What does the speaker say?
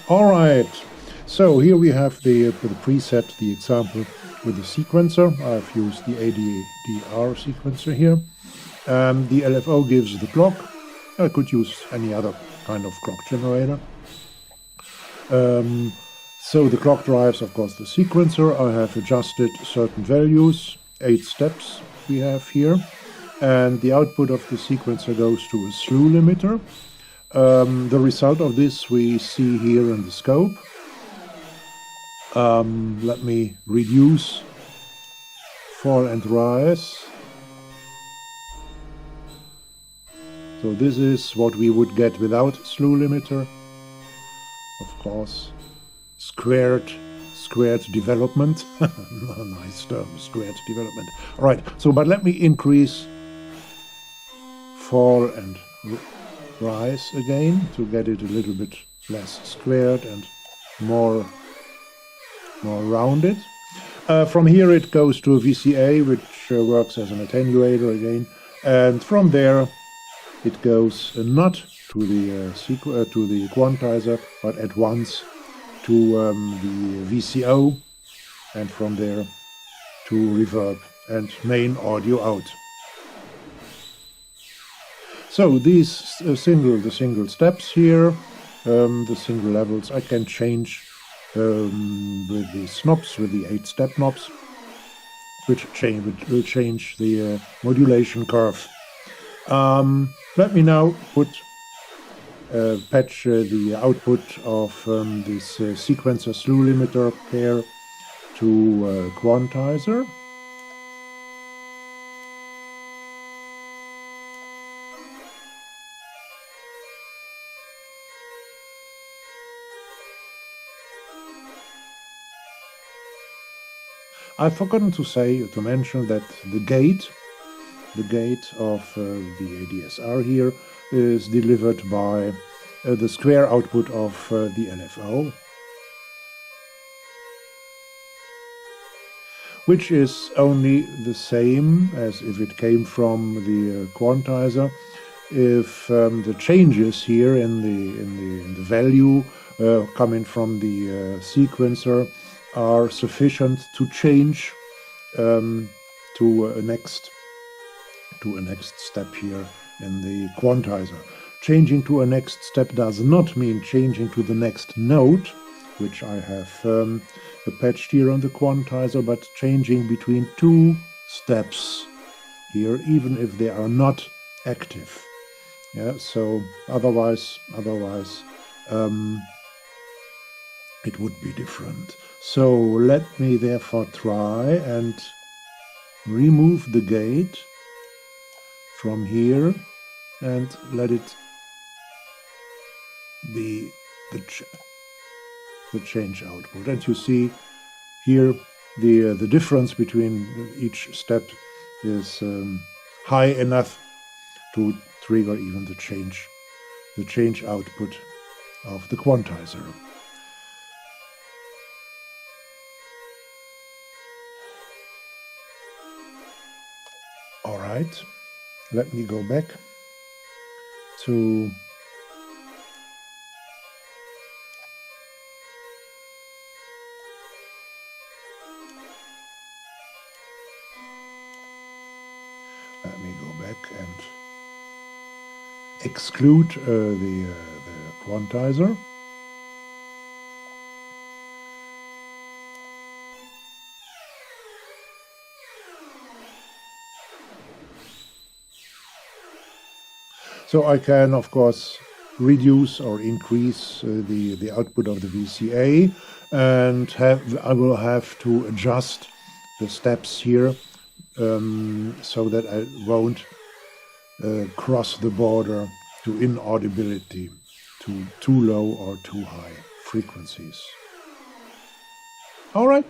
All right, so here we have the preset, the example with the sequencer. I've used the ADR sequencer here. The LFO gives the clock. I could use any other kind of clock generator. So the clock drives, of course, the sequencer. I have adjusted certain values, 8 steps we have here. And the output of the sequencer goes to a slew limiter. The result of this we see here in the scope. Let me reduce fall and rise. So this is what we would get without slew limiter. Of course, squared development. Nice term, squared development. All right, so but let me increase fall and rise again to get it a little bit less squared and more rounded. From here it goes to a VCA, which works as an attenuator again, and from there it goes not to the quantizer, but at once to the VCO, and from there to reverb and main audio out. So these the single steps here, the single levels, I can change with these knobs, with the 8-step knobs, which will change the modulation curve. Let me now patch the output of this sequencer slew limiter pair to quantizer. I've forgotten to mention that the gate of the ADSR here is delivered by the square output of the LFO, which is only the same as if it came from the quantizer. If the changes here in the value coming from the sequencer are sufficient to change to a next step here in the quantizer. Changing to a next step does not mean changing to the next note, which I have patched here on the quantizer, but changing between 2 steps here, even if they are not active. Yeah, so otherwise it would be different. So let me therefore try and remove the gate from here and let it be the change output. And you see here the difference between each step is high enough to trigger even the change output of the quantizer. All right, let me go back to and exclude the quantizer. So I can, of course, reduce or increase the output of the VCA, and I will have to adjust the steps here so that I won't cross the border to inaudibility, to too low or too high frequencies. All right.